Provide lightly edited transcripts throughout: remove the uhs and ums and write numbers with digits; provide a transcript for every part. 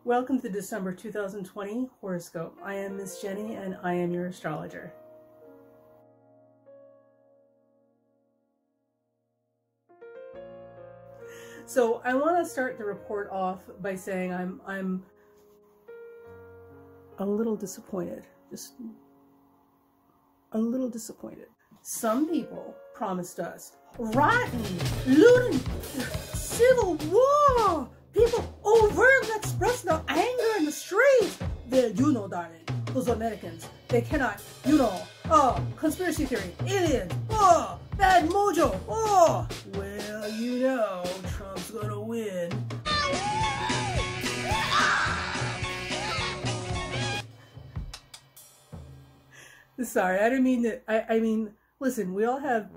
Welcome to the December 2020 horoscope. I am Miss Jenny and I am your astrologer. So I want to start the report off by saying I'm a little disappointed. Just a little disappointed. Some people promised us rioting, looting, civil war, people overtly expressing their anger in the streets. You know, darling, those Americans, they cannot, conspiracy theory, aliens, bad mojo, well, you know, Trump's gonna win. Sorry, I didn't mean that. I mean, listen, we all have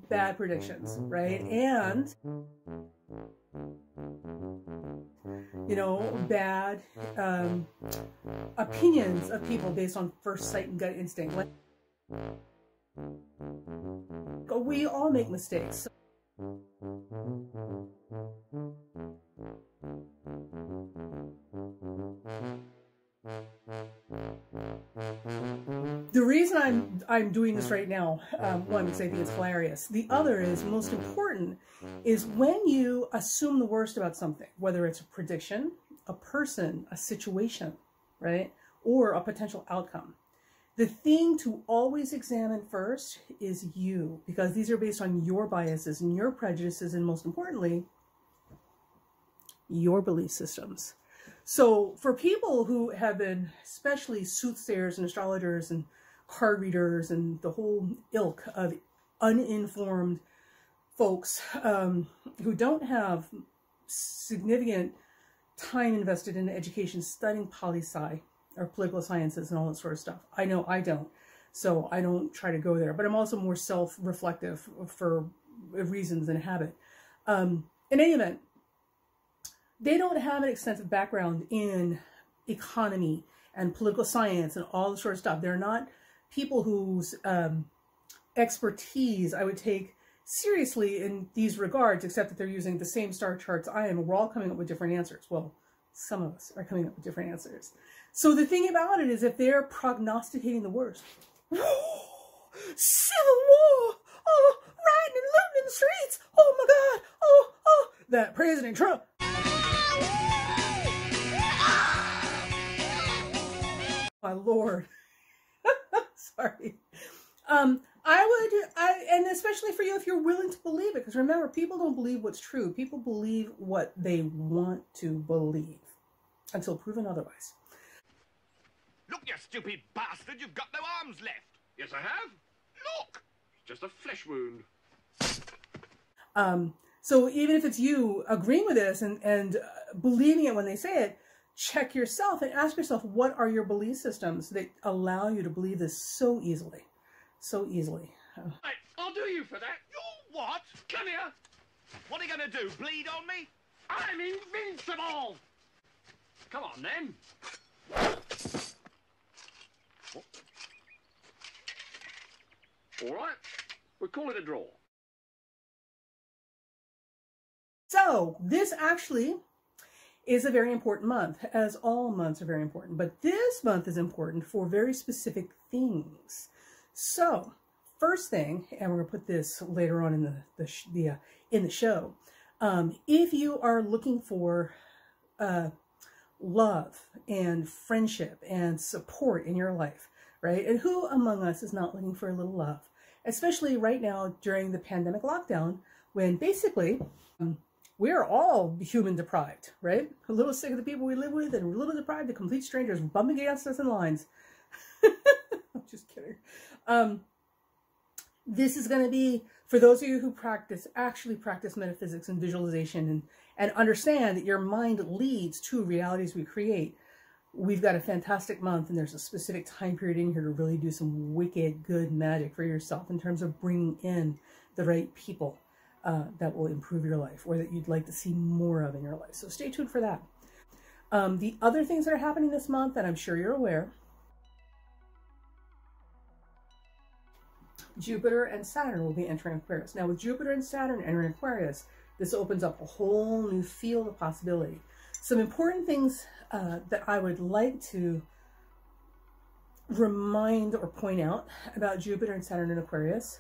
bad predictions, right? And you know, bad opinions of people based on first sight and gut instinct. Like, we all make mistakes. The reason I'm doing this right now, one, because I think it's hilarious. The other is, most important, is when you assume the worst about something, whether it's a prediction, a person, a situation, right? Or a potential outcome. The thing to always examine first is you, because these are based on your biases and your prejudices, and most importantly, your belief systems. So for people who have been, especially soothsayers and astrologers and card readers and the whole ilk of uninformed folks who don't have significant time invested in education studying poli-sci or political sciences and all that sort of stuff. I know I don't, so I don't try to go there, but I'm also more self-reflective for reasons and habit. In any event, they don't have an extensive background in economy and political science and all the sort of stuff. They're not people whose expertise I would take seriously in these regards, except that they're using the same star charts I am. We're all coming up with different answers. Well, some of us are coming up with different answers. So the thing about it is, if they're prognosticating the worst, civil war, rioting and looting in the streets, oh my God, that President Trump. My Lord. Sorry. And especially for you, if you're willing to believe it, because remember, people don't believe what's true. People believe what they want to believe until proven otherwise. Look, you stupid bastard, you've got no arms left. Yes, I have. Look, it's just a flesh wound. So even if it's you agreeing with this and believing it when they say it, check yourself and ask yourself, what are your belief systems that allow you to believe this so easily? So easily. Right, I'll do you for that. You what? Come here. What are you going to do, bleed on me? I'm invincible. Come on, then. All right, we'll call it a draw. So this actually is a very important month, as all months are very important, but this month is important for very specific things. So first thing, and we're gonna put this later on in the show, if you are looking for love and friendship and support in your life, right? And who among us is not looking for a little love, especially right now during the pandemic lockdown, when basically we're all human deprived, right? A little sick of the people we live with, and a little deprived of complete strangers bumping against us in lines. I'm just kidding. This is going to be, for those of you who actually practice metaphysics and visualization and understand that your mind leads to realities we create. We've got a fantastic month, and there's a specific time period in here to really do some wicked good magic for yourself in terms of bringing in the right people that will improve your life, or that you'd like to see more of in your life. So stay tuned for that. The other things that are happening this month, and I'm sure you're aware, Jupiter and Saturn will be entering Aquarius. Now, with Jupiter and Saturn entering Aquarius, This opens up a whole new field of possibility. Some important things that I would like to remind or point out about Jupiter and Saturn in Aquarius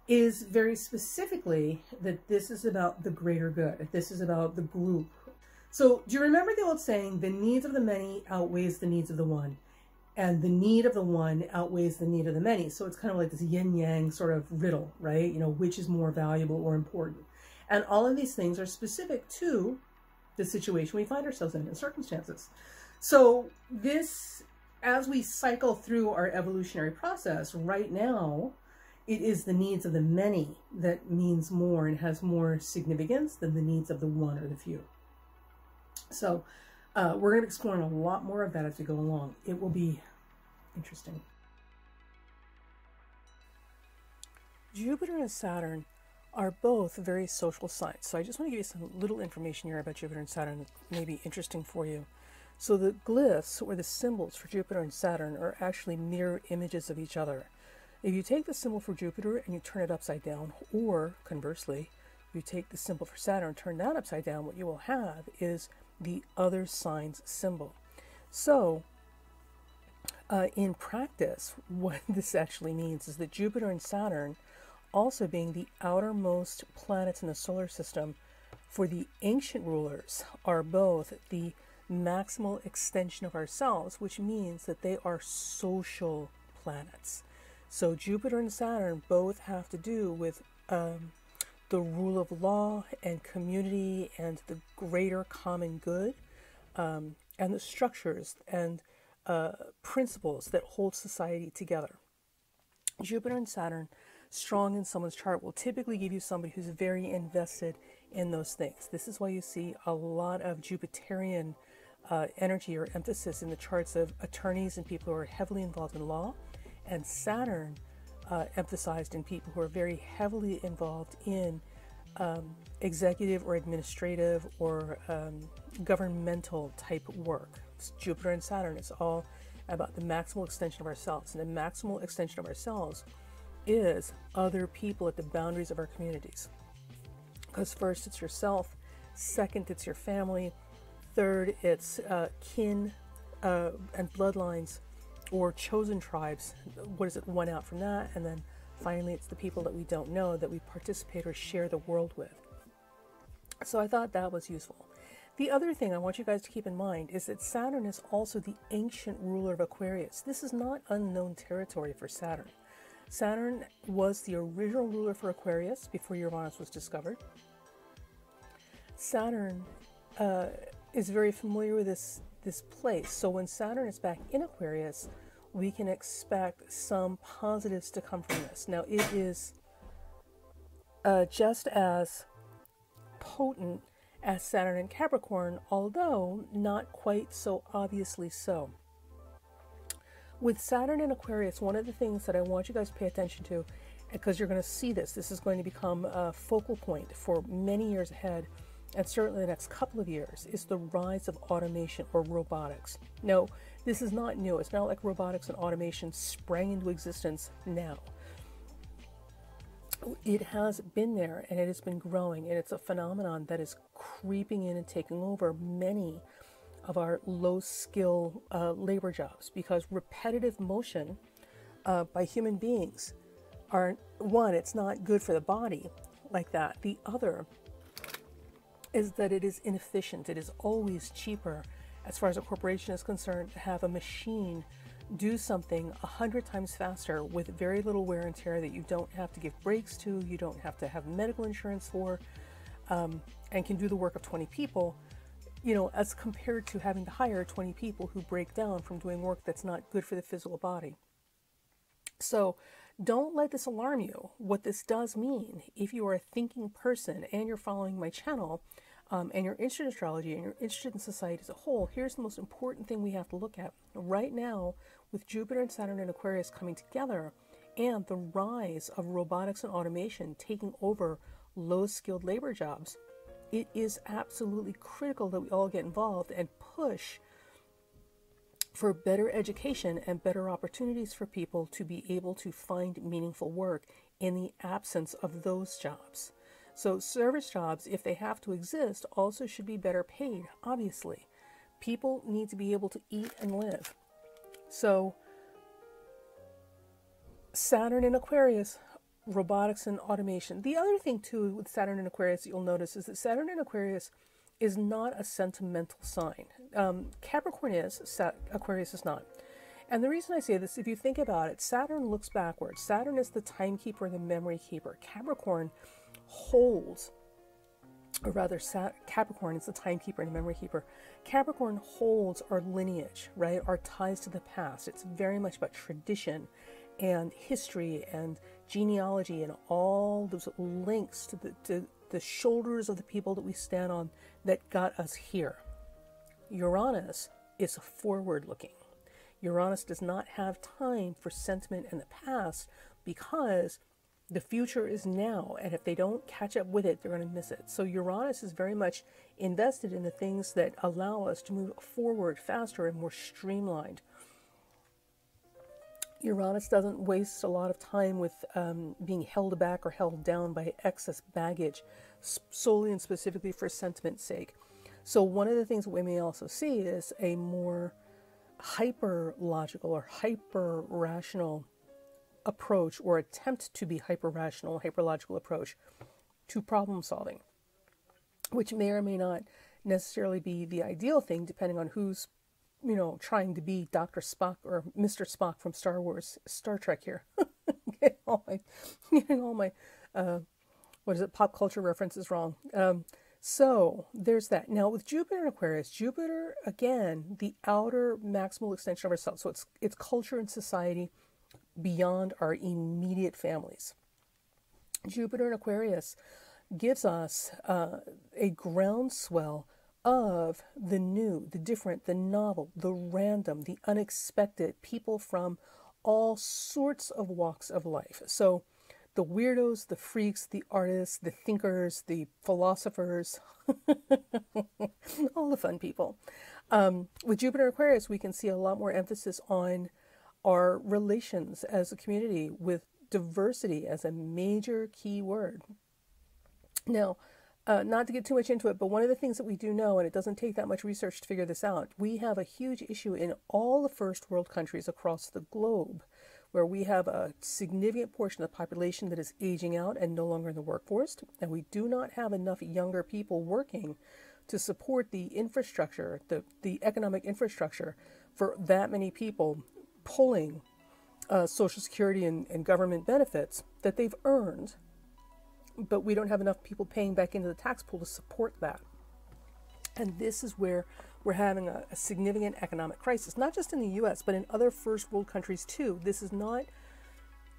is very specifically that this is about the greater good. This is about the group. So do you remember the old saying, the needs of the many outweighs the needs of the one, and the need of the one outweighs the need of the many? So it's kind of like this yin-yang sort of riddle, right? You know, which is more valuable or important? And all of these things are specific to the situation we find ourselves in circumstances. So this, as we cycle through our evolutionary process, right now, it is the needs of the many that means more and has more significance than the needs of the one or the few. So we're going to be exploring a lot more of that as we go along. It will be interesting. Jupiter and Saturn are both very social signs. So I just want to give you some little information here about Jupiter and Saturn that may be interesting for you. So the glyphs, or the symbols for Jupiter and Saturn, are actually mirror images of each other. If you take the symbol for Jupiter and you turn it upside down, or conversely, you take the symbol for Saturn and turn that upside down, what you will have is the other sign's symbol. So in practice, what this actually means is that Jupiter and Saturn, also being the outermost planets in the solar system, for the ancient rulers, are both the maximal extension of ourselves, which means that they are social planets. So Jupiter and Saturn both have to do with the rule of law and community and the greater common good, and the structures and principles that hold society together. Jupiter and Saturn, strong in someone's chart, will typically give you somebody who's very invested in those things. This is why you see a lot of Jupiterian energy or emphasis in the charts of attorneys and people who are heavily involved in law, and Saturn emphasized in people who are very heavily involved in executive or administrative or governmental type work. Jupiter and Saturn is all about the maximal extension of ourselves, and the maximal extension of ourselves is other people at the boundaries of our communities. Because first, it's yourself. Second, it's your family. Third, it's kin and bloodlines or chosen tribes. What is it? One out from that. And then finally, it's the people that we don't know that we participate or share the world with. So I thought that was useful. The other thing I want you guys to keep in mind is that Saturn is also the ancient ruler of Aquarius. This is not unknown territory for Saturn. Saturn was the original ruler for Aquarius before Uranus was discovered. Saturn is very familiar with this place. So when Saturn is back in Aquarius, we can expect some positives to come from this. Now, it is just as potent as Saturn in Capricorn, although not quite so obviously so. With Saturn in Aquarius, one of the things that I want you guys to pay attention to, because you're going to see this is going to become a focal point for many years ahead, and certainly the next couple of years, is the rise of automation or robotics. No, this is not new. It's not like robotics and automation sprang into existence now. It has been there, and it has been growing, and it's a phenomenon that is creeping in and taking over many of our low-skill labor jobs, because repetitive motion by human beings are, one, it's not good for the body like that. The other is that it is inefficient. It is always cheaper, as far as a corporation is concerned, to have a machine do something 100 times faster with very little wear and tear that you don't have to give breaks to, you don't have to have medical insurance for, and can do the work of 20 people, you know, as compared to having to hire 20 people who break down from doing work that's not good for the physical body. So don't let this alarm you. What this does mean, if you are a thinking person and you're following my channel, and you're interested in astrology and you're interested in society as a whole, here's the most important thing we have to look at. Right now, with Jupiter and Saturn and Aquarius coming together, and the rise of robotics and automation taking over low-skilled labor jobs, it is absolutely critical that we all get involved and push for better education and better opportunities for people to be able to find meaningful work in the absence of those jobs. So service jobs, if they have to exist, also should be better paid, obviously. People need to be able to eat and live. So Saturn in Aquarius, robotics and automation. The other thing too with Saturn in Aquarius that you'll notice is that Saturn in Aquarius is not a sentimental sign. Capricorn is, Aquarius is not. And the reason I say this, if you think about it, Saturn looks backwards. Saturn is the timekeeper, the memory keeper. Capricorn holds, or rather Capricorn is the timekeeper and the memory keeper. Capricorn holds our lineage, right? Our ties to the past. It's very much about tradition and history and genealogy and all those links to the shoulders of the people that we stand on that got us here. Uranus is forward looking. Uranus does not have time for sentiment in the past because the future is now, and if they don't catch up with it, they're going to miss it. So Uranus is very much invested in the things that allow us to move forward faster and more streamlined. Uranus doesn't waste a lot of time with being held back or held down by excess baggage, solely and specifically for sentiment's sake. So one of the things that we may also see is a more hyper-logical or hyper-rational approach, or attempt to be hyper-rational, hyper-logical approach to problem solving, which may or may not necessarily be the ideal thing, depending on who's, you know, trying to be Dr. Spock or Mr. Spock from Star Trek here. getting all my pop culture references wrong. So there's that. Now with Jupiter in Aquarius, Jupiter, again, the outer maximal extension of ourselves. So it's culture and society beyond our immediate families. Jupiter in Aquarius gives us a groundswell of the new, the different, the novel, the random, the unexpected, people from all sorts of walks of life. So the weirdos, the freaks, the artists, the thinkers, the philosophers, all the fun people. With Jupiter in Aquarius, we can see a lot more emphasis on our relations as a community, with diversity as a major key word. Now, not to get too much into it, but one of the things that we do know, and it doesn't take that much research to figure this out, we have a huge issue in all the first world countries across the globe, where we have a significant portion of the population that is aging out and no longer in the workforce, and we do not have enough younger people working to support the infrastructure, the economic infrastructure for that many people pulling Social Security and government benefits that they've earned, but we don't have enough people paying back into the tax pool to support that. And this is where we're having a significant economic crisis, not just in the US, but in other first world countries too. This is not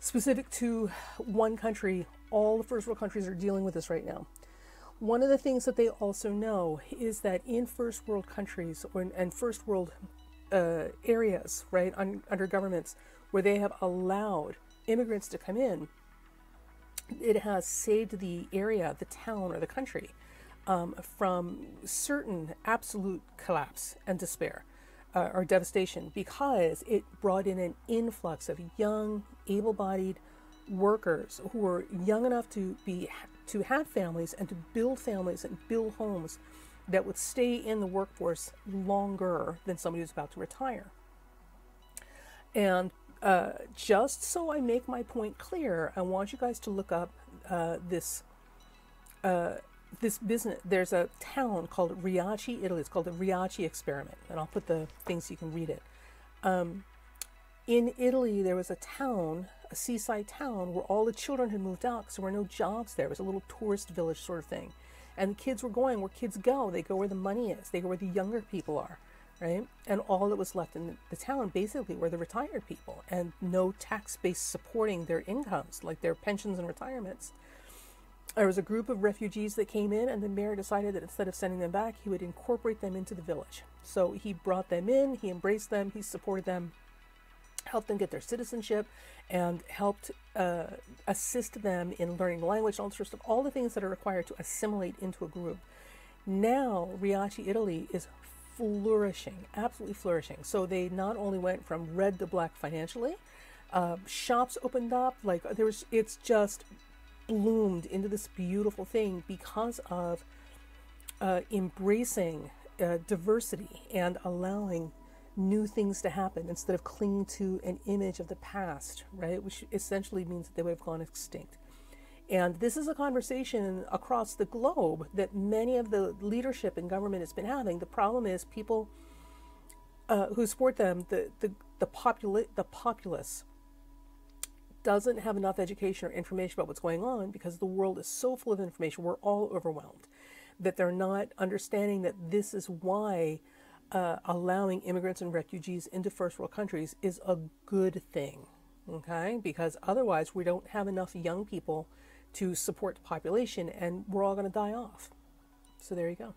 specific to one country. All the first world countries are dealing with this right now. One of the things that they also know is that in first world countries and first world areas, right, under governments where they have allowed immigrants to come in, it has saved the area, the town, or the country from certain absolute collapse and despair or devastation, because it brought in an influx of young, able-bodied workers who were young enough to have families and to build families and build homes that would stay in the workforce longer than somebody who's about to retire. And just so I make my point clear, I want you guys to look up this business. There's a town called Riace, Italy. It's called the Riace experiment, and I'll put the things so you can read it. In Italy, there was a town, a seaside town, where all the children had moved out because there were no jobs there. It was a little tourist village sort of thing. And the kids were going where kids go. They go where the money is. They go where the younger people are, right? And all that was left in the town basically were the retired people, and no tax base supporting their incomes, like their pensions and retirements. There was a group of refugees that came in, and the mayor decided that instead of sending them back, he would incorporate them into the village. So he brought them in, he embraced them, he supported them, helped them get their citizenship, and helped assist them in learning the language, all sorts of all the things that are required to assimilate into a group. Now, Riace, Italy is flourishing, absolutely flourishing. So they not only went from red to black financially, shops opened up, like it's just bloomed into this beautiful thing because of embracing diversity and allowing new things to happen instead of clinging to an image of the past, right? Which essentially means that they would have gone extinct. And this is a conversation across the globe that many of the leadership in government has been having. The problem is people who support them, the populace doesn't have enough education or information about what's going on because the world is so full of information. We're all overwhelmed, that they're not understanding that this is why allowing immigrants and refugees into first world countries is a good thing, okay? Because otherwise we don't have enough young people to support the population and we're all going to die off. So there you go.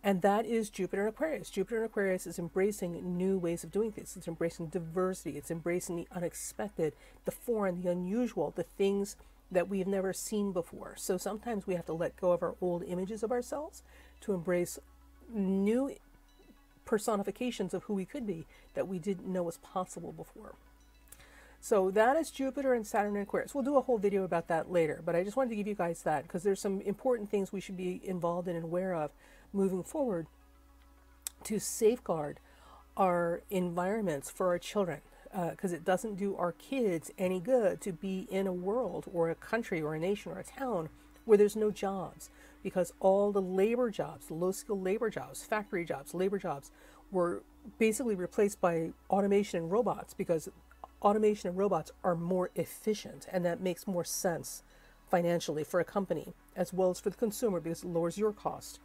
And that is Jupiter in Aquarius. Jupiter in Aquarius is embracing new ways of doing things. It's embracing diversity. It's embracing the unexpected, the foreign, the unusual, the things that we've never seen before. So sometimes we have to let go of our old images of ourselves to embrace new personifications of who we could be that we didn't know was possible before. So that is Jupiter and Saturn in Aquarius. We'll do a whole video about that later, but I just wanted to give you guys that because there's some important things we should be involved in and aware of moving forward to safeguard our environments for our children, because it doesn't do our kids any good to be in a world or a country or a nation or a town where there's no jobs, because all the labor jobs, the low-skilled labor jobs, factory jobs, labor jobs were basically replaced by automation and robots, because automation and robots are more efficient, and that makes more sense financially for a company as well as for the consumer because it lowers your cost.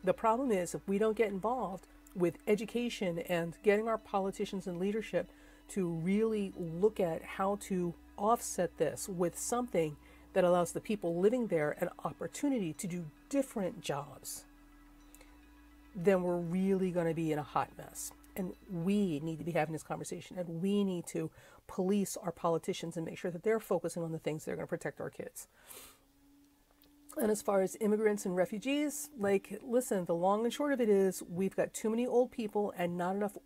The problem is if we don't get involved with education and getting our politicians and leadership to really look at how to offset this with something that allows the people living there an opportunity to do different jobs, then we're really going to be in a hot mess. And we need to be having this conversation, and we need to police our politicians and make sure that they're focusing on the things that are going to protect our kids. And as far as immigrants and refugees, like, listen, the long and short of it is we've got too many old people and not enough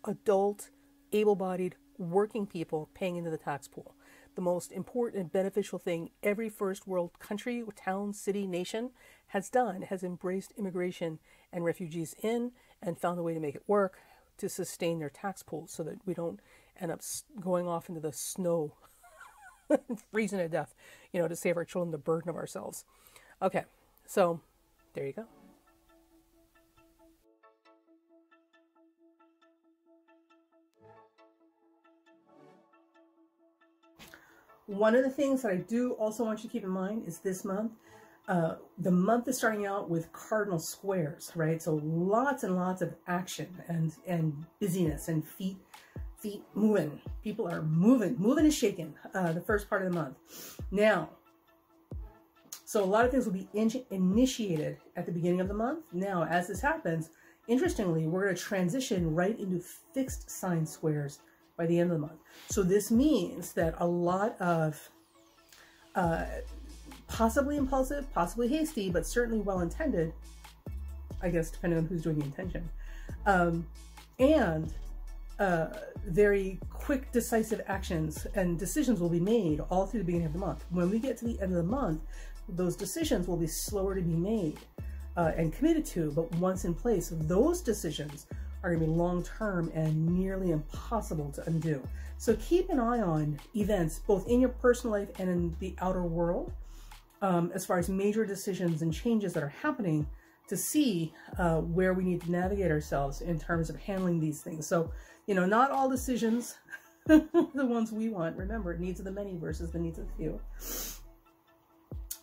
adult, able-bodied, working people paying into the tax pool. The most important and beneficial thing every first world country, town, city, nation has done has embraced immigration and refugees in and found a way to make it work to sustain their tax pools so that we don't end up going off into the snow, freezing to death, you know, to save our children the burden of ourselves. Okay, so there you go. One of the things that I do also want you to keep in mind is this month, the month is starting out with cardinal squares, right? So lots and lots of action and busyness and feet moving. People are moving and shaking the first part of the month. Now, so a lot of things will be initiated at the beginning of the month. Now, as this happens, interestingly, we're going to transition right into fixed sign squares by the end of the month. So this means that a lot of possibly impulsive, possibly hasty, but certainly well-intended, I guess, depending on who's doing the intention, and very quick, decisive actions and decisions will be made all through the beginning of the month. When we get to the end of the month, those decisions will be slower to be made and committed to, but once in place, those decisions are going to be long-term and nearly impossible to undo. So keep an eye on events, both in your personal life and in the outer world, as far as major decisions and changes that are happening, to see where we need to navigate ourselves in terms of handling these things. So, you know, not all decisions, the ones we want. Remember, needs of the many versus the needs of the few.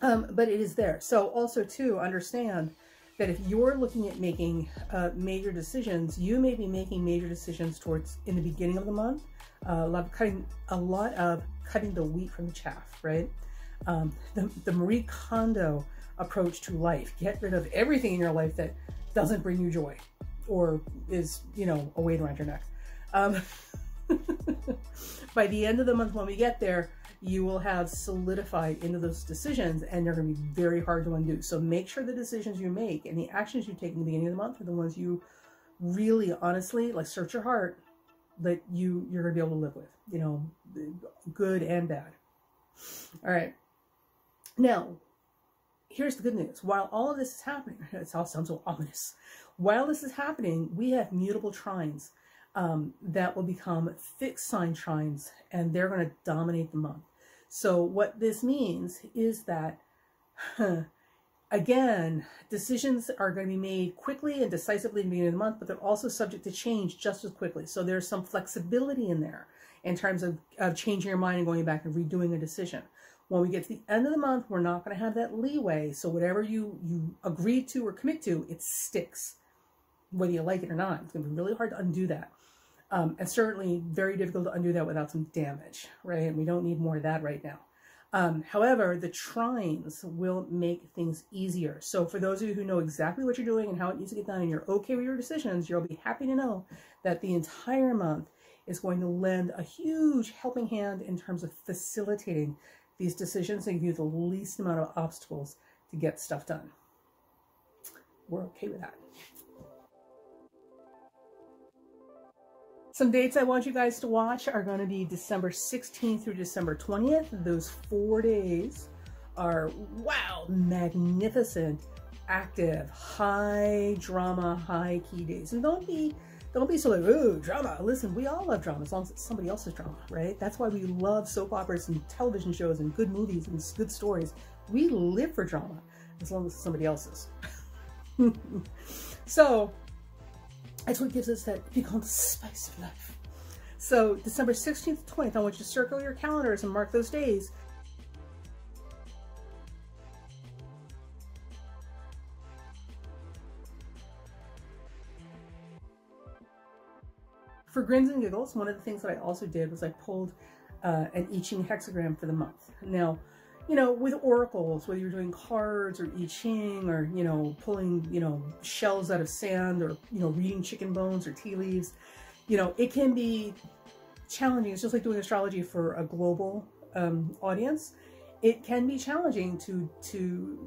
But it is there. So also, too, understand that if you're looking at making major decisions, you may be making major decisions towards in the beginning of the month. A lot of cutting the wheat from the chaff, right? The Marie Kondo approach to life. Get rid of everything in your life that doesn't bring you joy or is, you know, a weight around your neck. By the end of the month, when we get there, you will have solidified into those decisions and they're going to be very hard to undo. So make sure the decisions you make and the actions you take in the beginning of the month are the ones you really, honestly, like, search your heart, that you're going to be able to live with, you know, good and bad. All right. Now, here's the good news. While all of this is happening, it all sounds so ominous. While this is happening, we have mutable trines that will become fixed sign trines, and they're going to dominate the month. So what this means is that, again, decisions are going to be made quickly and decisively in the beginning of the month, but they're also subject to change just as quickly. So there's some flexibility in there in terms of changing your mind and going back and redoing a decision. When we get to the end of the month, we're not going to have that leeway. So whatever you agree to or commit to, it sticks, whether you like it or not. It's going to be really hard to undo that. And certainly very difficult to undo that without some damage, right? And we don't need more of that right now. However, the trines will make things easier. So for those of you who know exactly what you're doing and how it needs to get done and you're okay with your decisions, you'll be happy to know that the entire month is going to lend a huge helping hand in terms of facilitating these decisions and give you the least amount of obstacles to get stuff done. We're okay with that. Some dates I want you guys to watch are going to be December 16th through December 20th. Those 4 days are, wow, magnificent, active, high drama, high key days. And don't be so like, oh, drama. Listen, we all love drama as long as it's somebody else's drama, right? That's why we love soap operas and television shows and good movies and good stories. We live for drama as long as it's somebody else's. So that's what gives us that big old spice of life. So December 16th to 20th, I want you to circle your calendars and mark those days. For grins and giggles, one of the things that I also did was I pulled an I Ching hexagram for the month. Now, you know, with oracles, whether you're doing cards or I Ching or, you know, pulling, you know, shells out of sand or, you know, reading chicken bones or tea leaves, you know, it can be challenging. It's just like doing astrology for a global audience. It can be challenging to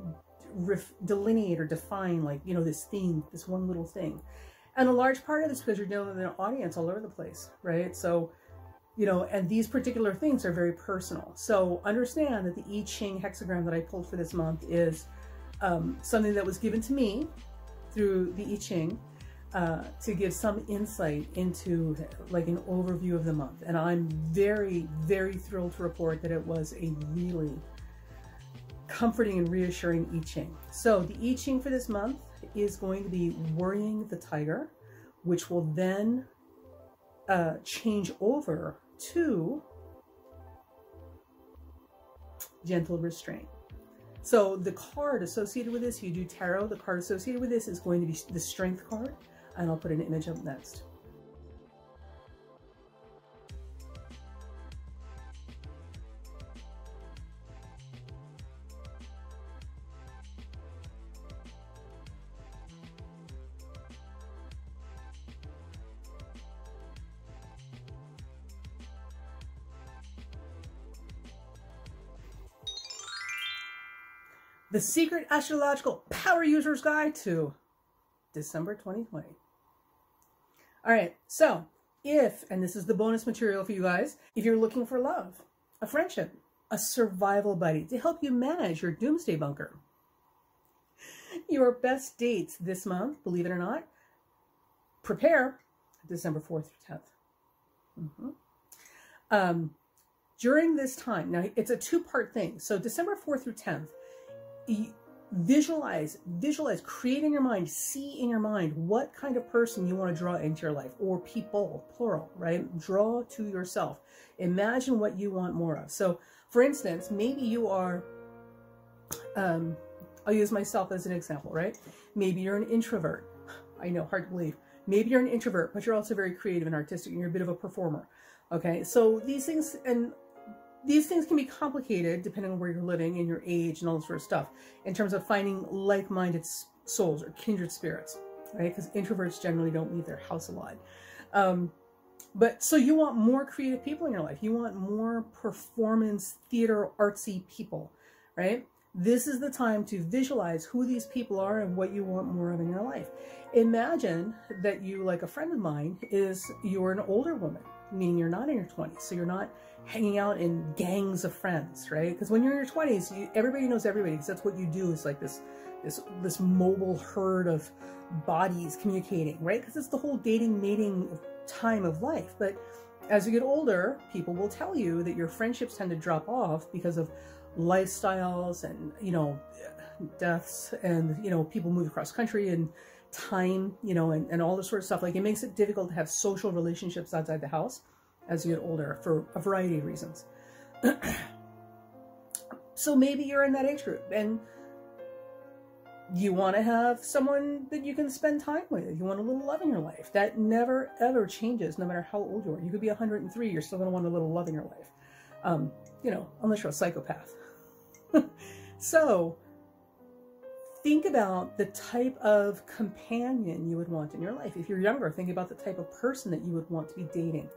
delineate or define, like, you know, this theme, this one little thing. And a large part of this is because you're dealing with an audience all over the place, right? So, you know, and these particular things are very personal. So understand that the I Ching hexagram that I pulled for this month is something that was given to me through the I Ching to give some insight into like an overview of the month. And I'm very, very thrilled to report that it was a really comforting and reassuring I Ching. So the I Ching for this month is going to be Worrying the Tiger, which will then change over to Gentle Restraint. So the card associated with this, you do tarot, the card associated with this is going to be the Strength card, and I'll put an image up next. The Secret Astrological Power User's Guide to December 2020. All right, so if, and this is the bonus material for you guys, if you're looking for love, a friendship, a survival buddy to help you manage your doomsday bunker, your best dates this month, believe it or not, prepare December 4th through 10th. During this time, now it's a two-part thing. So December 4th through 10th, visualize, create in your mind, see in your mind what kind of person you want to draw into your life, or people, plural, right? Draw to yourself. Imagine what you want more of. So for instance, maybe you are, I'll use myself as an example, right? Maybe you're an introvert. I know, hard to believe. Maybe you're an introvert, but you're also very creative and artistic, and you're a bit of a performer. Okay, so these things can be complicated depending on where you're living and your age and all this sort of stuff in terms of finding like-minded souls or kindred spirits, right? Because introverts generally don't leave their house a lot. But so you want more creative people in your life. You want more performance, theater, artsy people, right? This is the time to visualize who these people are and what you want more of in your life. Imagine that you, like a friend of mine, you're an older woman, meaning you're not in your 20s. So you're not hanging out in gangs of friends, right? Because when you're in your 20s, everybody knows everybody, because that's what you do, is like this mobile herd of bodies communicating, right? Because it's the whole dating, mating time of life. But as you get older, people will tell you that your friendships tend to drop off because of lifestyles and, you know, deaths, and, you know, people move across country and time, you know, and all this sort of stuff. Like, it makes it difficult to have social relationships outside the house as you get older for a variety of reasons. So maybe you're in that age group and you want to have someone that you can spend time with. You want a little love in your life. That never, ever changes, no matter how old you are. You could be 103, you're still going to want a little love in your life. You know, unless you're a psychopath. So think about the type of companion you would want in your life. If you're younger, think about the type of person that you would want to be dating,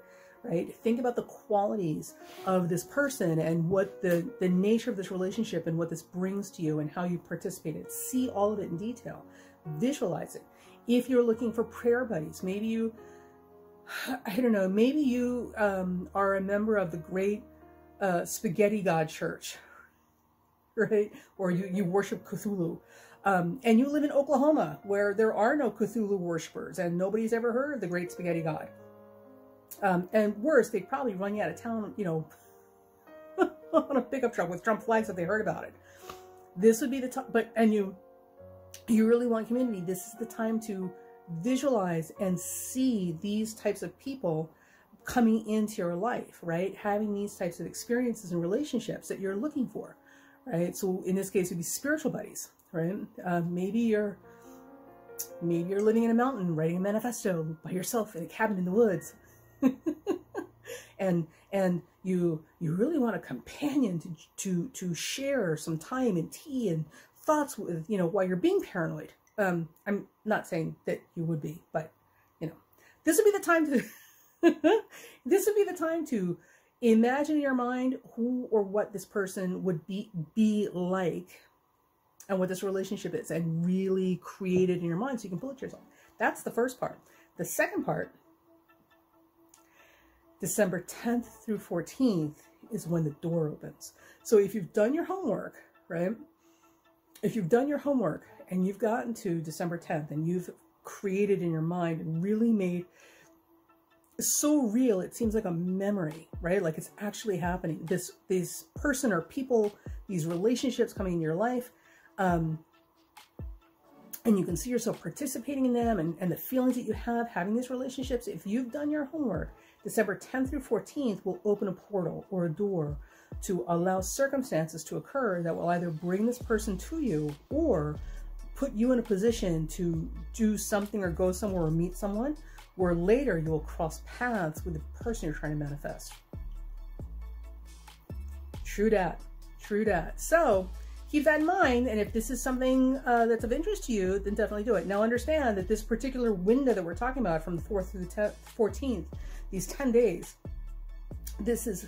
right? Think about the qualities of this person and what the nature of this relationship and what this brings to you and how you participate in it. See all of it in detail. Visualize it. If you're looking for prayer buddies, maybe you, I don't know, maybe you are a member of the great spaghetti god church, right? Or you worship Cthulhu. And you live in Oklahoma, where there are no Cthulhu worshippers and nobody's ever heard of the great spaghetti god. And worse, they'd probably run you out of town, you know, on a pickup truck with Trump flags if they heard about it. This would be the time, and you really want community. This is the time to visualize and see these types of people coming into your life, right? Having these types of experiences and relationships that you're looking for, right? So in this case, it would be spiritual buddies, right? Maybe you're living in a mountain, writing a manifesto by yourself in a cabin in the woods. and you really want a companion to share some time and tea and thoughts with, you know, while you're being paranoid. I'm not saying that you would be, but, you know, this would be the time to this would be the time to imagine in your mind who or what this person would be like and what this relationship is, and really create it in your mind so you can pull it yourself. That's the first part. The second part, December 10th through 14th, is when the door opens. So if you've done your homework, right? If you've done your homework and you've gotten to December 10th and you've created in your mind and really made so real, it seems like a memory, right? Like it's actually happening. This person or people, these relationships coming in your life, and you can see yourself participating in them and the feelings that you have having these relationships. If you've done your homework, December 10th through 14th will open a portal or a door to allow circumstances to occur that will either bring this person to you or put you in a position to do something or go somewhere or meet someone where later you will cross paths with the person you're trying to manifest. True dat. True dat. So keep that in mind, and if this is something that's of interest to you, then definitely do it. Now understand that this particular window that we're talking about from the 4th through the 14th, these 10 days, this is,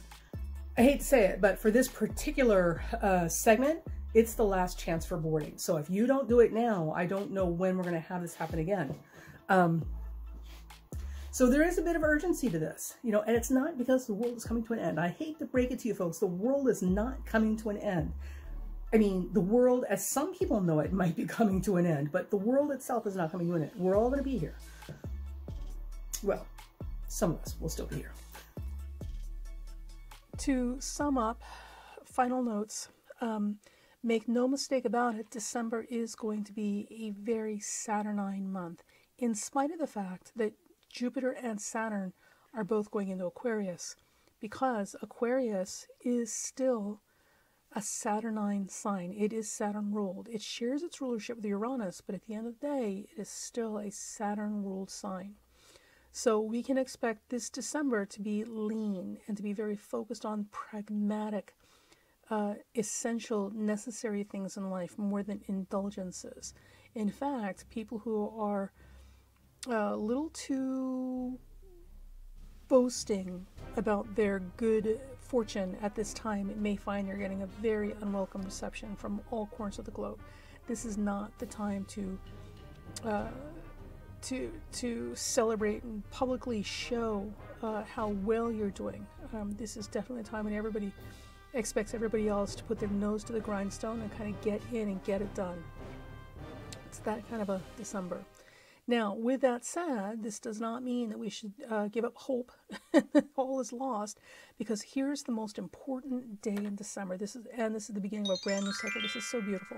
I hate to say it, but for this particular segment, it's the last chance for boarding. So if you don't do it now, I don't know when we're going to have this happen again. So there is a bit of urgency to this, you know, and it's not because the world is coming to an end. I hate to break it to you folks. The world is not coming to an end. I mean, the world, as some people know it, might be coming to an end, but the world itself is not coming to an end. We're all going to be here. Well, some of us will still be here. To sum up, final notes, make no mistake about it, December is going to be a very Saturnine month, in spite of the fact that Jupiter and Saturn are both going into Aquarius, because Aquarius is still a Saturnine sign. It is Saturn ruled. It shares its rulership with Uranus, but at the end of the day, it is still a Saturn ruled sign. So we can expect this December to be lean and to be very focused on pragmatic, essential, necessary things in life more than indulgences. In fact, people who are a little too boasting about their good fortune at this time, it may find you're getting a very unwelcome reception from all corners of the globe. This is not the time to celebrate and publicly show how well you're doing. This is definitely a time when everybody expects everybody else to put their nose to the grindstone and kind of get in and get it done. It's that kind of a December. Now, with that said, this does not mean that we should give up hope that all is lost, because here's the most important day in December. This is the beginning of a brand new cycle. This is so beautiful.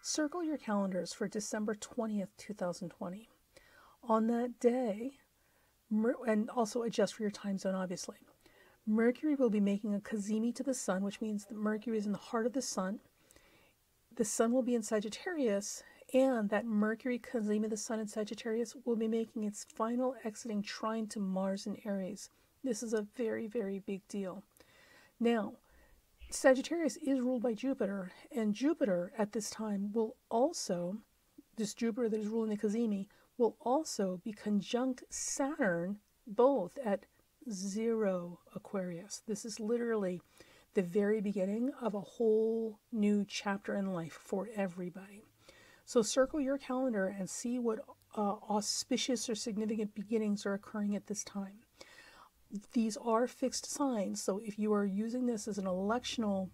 Circle your calendars for December 20th, 2020. On that day, and also adjust for your time zone, obviously, Mercury will be making a cazimi to the sun, which means that Mercury is in the heart of the sun. The sun will be in Sagittarius, and that Mercury cazimi, the sun in Sagittarius, will be making its final exiting trine to Mars in Aries. This is a very, very big deal. Now, Sagittarius is ruled by Jupiter, and Jupiter at this time will also, this Jupiter that is ruling the cazimi, will also be conjunct Saturn, both at 0 Aquarius. This is literally the very beginning of a whole new chapter in life for everybody. So circle your calendar and see what auspicious or significant beginnings are occurring at this time. These are fixed signs, so if you are using this as an electional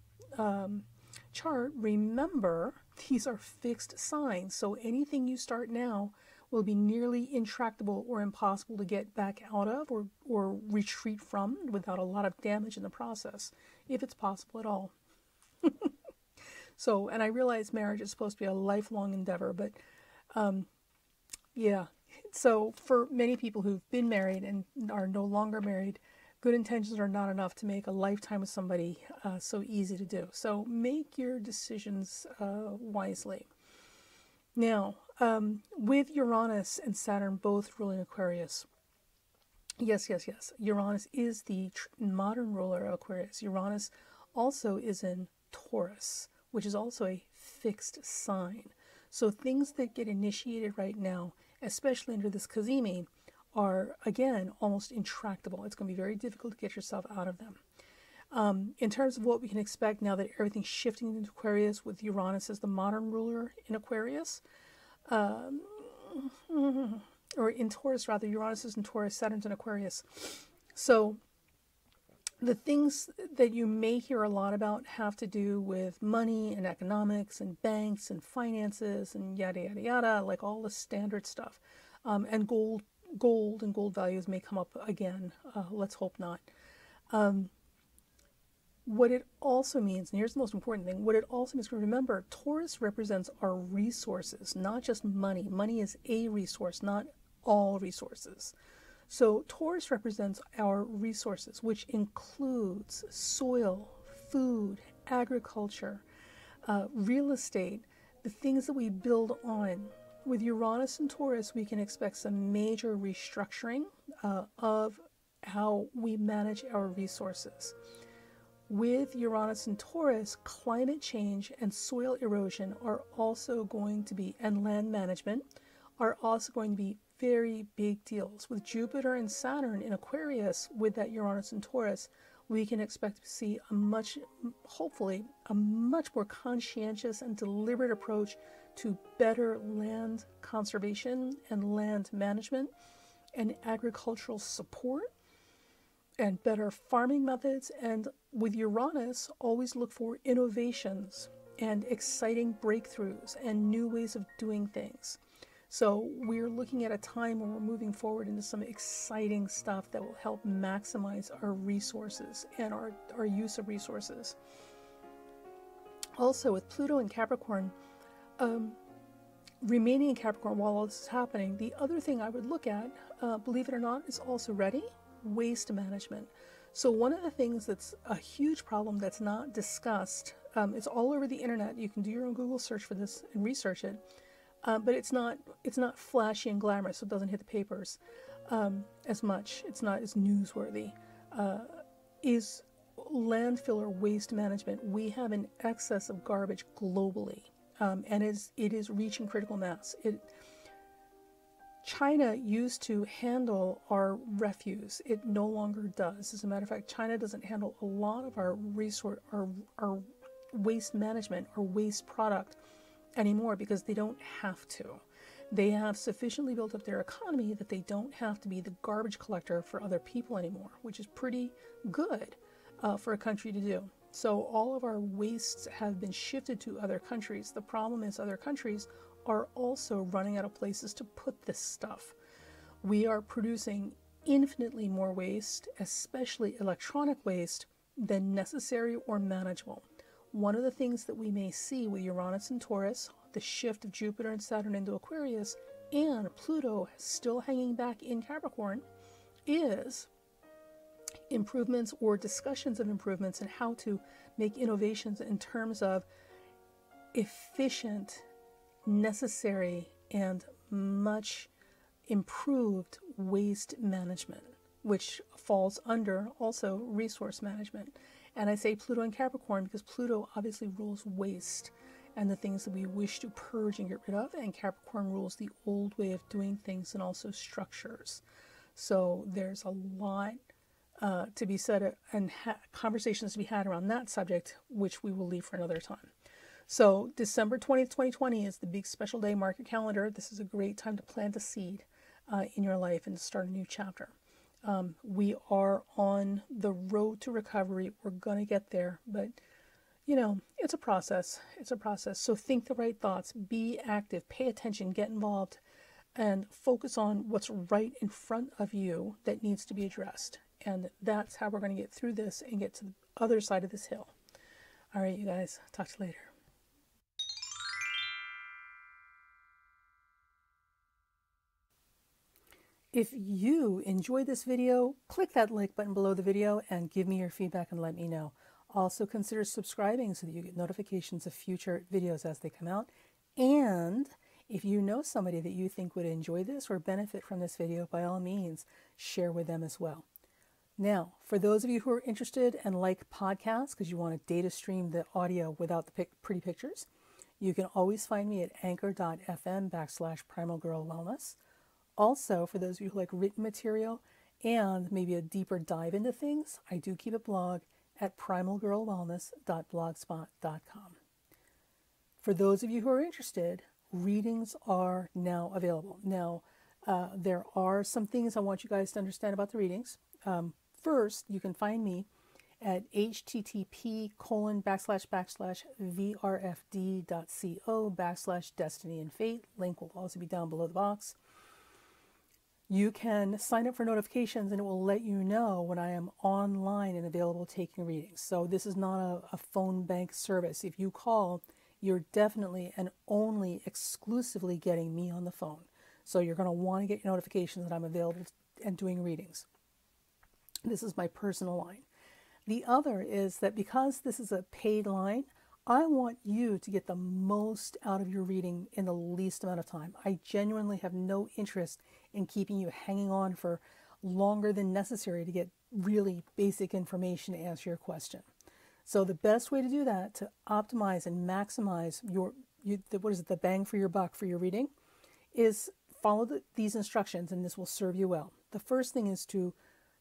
chart, remember these are fixed signs. So anything you start now will be nearly intractable or impossible to get back out of or retreat from without a lot of damage in the process, if it's possible at all. So, and I realize marriage is supposed to be a lifelong endeavor, but yeah. So for many people who've been married and are no longer married, good intentions are not enough to make a lifetime with somebody so easy to do. So make your decisions wisely. Now, with Uranus and Saturn both ruling Aquarius, yes, Uranus is the modern ruler of Aquarius. Uranus also is in Taurus, which is also a fixed sign. So things that get initiated right now, especially under this cazimi, are, again, almost intractable. It's going to be very difficult to get yourself out of them. In terms of what we can expect now that everything's shifting into Aquarius with Uranus as the modern ruler in Aquarius, or in Taurus rather, Uranus is in Taurus, Saturn's in Aquarius. So the things that you may hear a lot about have to do with money and economics and banks and finances and yada, yada, yada, like all the standard stuff. And gold and gold values may come up again. Let's hope not. What it also means, and here's the most important thing, what it also means, remember, Taurus represents our resources, not just money. Money is a resource, not all resources. So Taurus represents our resources, which includes soil, food, agriculture, real estate, the things that we build on. With Uranus and Taurus, we can expect some major restructuring of how we manage our resources. With Uranus and Taurus, climate change and soil erosion are also going to be, and land management, are also going to be very big deals. With Jupiter and Saturn in Aquarius, with that Uranus and Taurus, we can expect to see hopefully, a much more conscientious and deliberate approach to better land conservation and land management and agricultural support and better farming methods. And with Uranus, always look for innovations and exciting breakthroughs and new ways of doing things. So we're looking at a time when we're moving forward into some exciting stuff that will help maximize our resources and our use of resources. Also, with Pluto and Capricorn, remaining in Capricorn while all this is happening, the other thing I would look at, believe it or not, is also ready, waste management. So one of the things that's a huge problem that's not discussed, it's all over the internet. You can do your own Google search for this and research it. But it's not flashy and glamorous, so it doesn't hit the papers as much. It's not as newsworthy. Is landfill or waste management. We have an excess of garbage globally, and it is reaching critical mass. China used to handle our refuse. It no longer does. As a matter of fact, China doesn't handle a lot of our our waste management or waste product anymore because they don't have to. They have sufficiently built up their economy that they don't have to be the garbage collector for other people anymore, which is pretty good for a country to do. So all of our wastes have been shifted to other countries. The problem is other countries are also running out of places to put this stuff. We are producing infinitely more waste, especially electronic waste, than necessary or manageable. One of the things that we may see with Uranus and Taurus, the shift of Jupiter and Saturn into Aquarius, and Pluto still hanging back in Capricorn, is improvements or discussions of improvements and how to make innovations in terms of efficient, necessary, and much improved waste management, which falls under also resource management. And I say Pluto and Capricorn because Pluto obviously rules waste and the things that we wish to purge and get rid of, and Capricorn rules the old way of doing things and also structures. So there's a lot to be said and conversations to be had around that subject, which we will leave for another time. So December 20th, 2020 is the big special day. Mark your calendar. This is a great time to plant a seed in your life and to start a new chapter. We are on the road to recovery. We're going to get there, but you know, it's a process. It's a process. So think the right thoughts, be active, pay attention, get involved, and focus on what's right in front of you that needs to be addressed. And that's how we're going to get through this and get to the other side of this hill. All right, you guys, talk to you later. If you enjoyed this video, click that like button below the video and give me your feedback and let me know. Also consider subscribing so that you get notifications of future videos as they come out. And if you know somebody that you think would enjoy this or benefit from this video, by all means, share with them as well. Now, for those of you who are interested and like podcasts because you want to data stream the audio without the pretty pictures, you can always find me at anchor.fm/primalgirlwellness. Also, for those of you who like written material and maybe a deeper dive into things, I do keep a blog at primalgirlwellness.blogspot.com. For those of you who are interested, readings are now available. Now, there are some things I want you guys to understand about the readings. First, you can find me at http://vrfd.co/destiny and fate. Link will also be down below the box. You can sign up for notifications and it will let you know when I am online and available taking readings. So this is not a phone bank service. If you call, you're definitely and only exclusively getting me on the phone. So you're going to want to get notifications that I'm available and doing readings. This is my personal line. The other is that because this is a paid line, I want you to get the most out of your reading in the least amount of time. I genuinely have no interest in keeping you hanging on for longer than necessary to get really basic information to answer your question. So the best way to do that, to optimize and maximize the bang for your buck for your reading, is follow these instructions, and this will serve you well. The first thing is to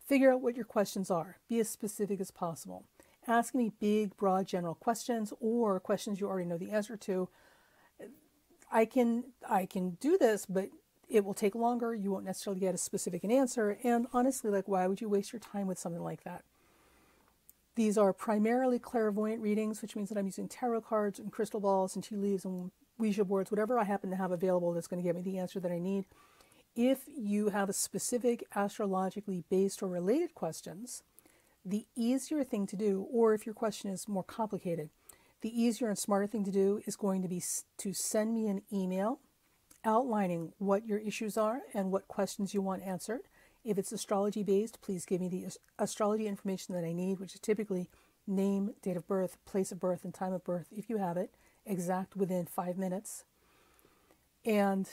figure out what your questions are. Be as specific as possible. Ask me big, broad, general questions or questions you already know the answer to. I can do this, but it will take longer. You won't necessarily get as specific an answer. And honestly, why would you waste your time with something like that? These are primarily clairvoyant readings, which means that I'm using tarot cards and crystal balls and tea leaves and Ouija boards, whatever I happen to have available that's going to get me the answer that I need. If you have a specific astrologically based or related questions, the easier thing to do, or if your question is more complicated, the easier and smarter thing to do is going to be to send me an email outlining what your issues are and what questions you want answered. If it's astrology based, please give me the astrology information that I need, which is typically name, date of birth, place of birth, and time of birth, if you have it, exact within 5 minutes. And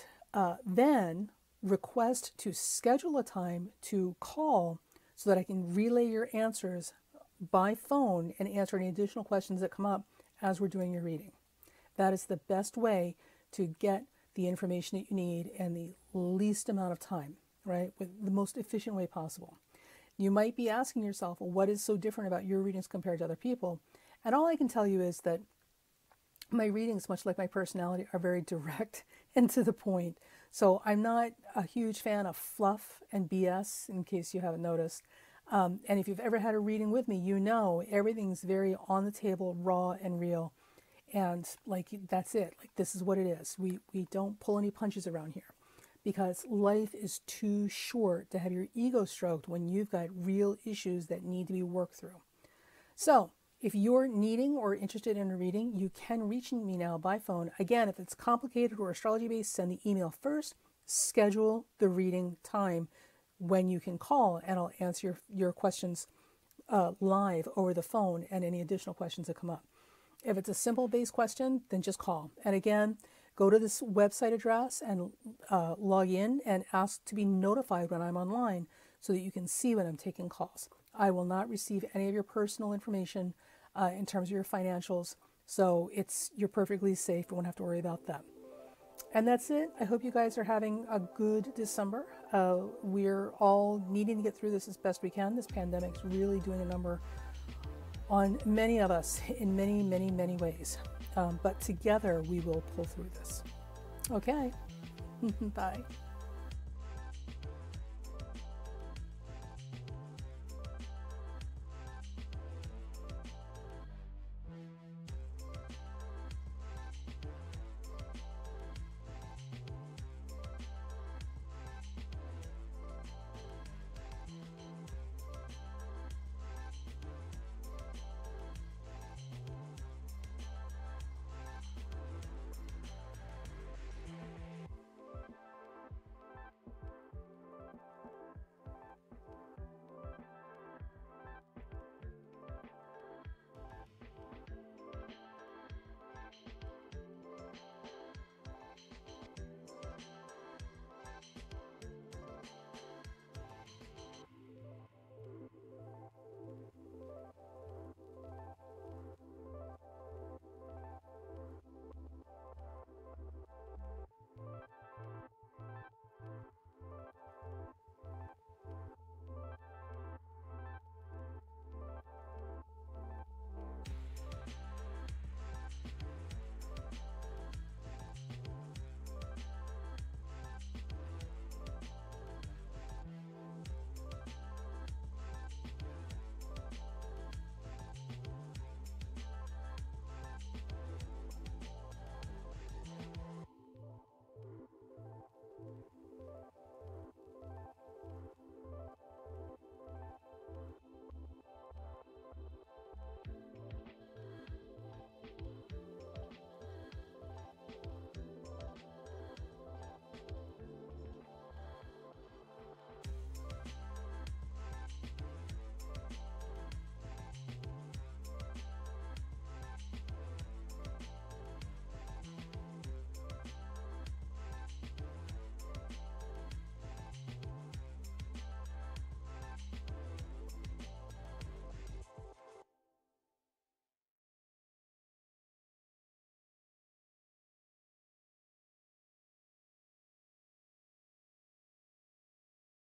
then request to schedule a time to call so that I can relay your answers by phone and answer any additional questions that come up as we're doing your reading. That is the best way to get the information that you need in the least amount of time, right? With the most efficient way possible. You might be asking yourself, well, what is so different about your readings compared to other people? And all I can tell you is that my readings, much like my personality, are very direct and to the point. So I'm not a huge fan of fluff and BS, in case you haven't noticed. And if you've ever had a reading with me, you know everything's very on the table, raw and real. And like, that's it. Like, this is what it is. We don't pull any punches around here, because life is too short to have your ego stroked when you've got real issues that need to be worked through. So if you're needing or interested in a reading, you can reach me now by phone. Again, if it's complicated or astrology based, send the email first, schedule the reading time when you can call, and I'll answer your questions live over the phone and any additional questions that come up. If it's a simple base question, then just call. And again, go to this website address and log in and ask to be notified when I'm online so that you can see when I'm taking calls. I will not receive any of your personal information in terms of your financials, so you're perfectly safe. You won't have to worry about that. And that's it. I hope you guys are having a good December. We're all needing to get through this as best we can. This pandemic's really doing a number on many of us in many, many, many ways. But together we will pull through this. Okay. Bye.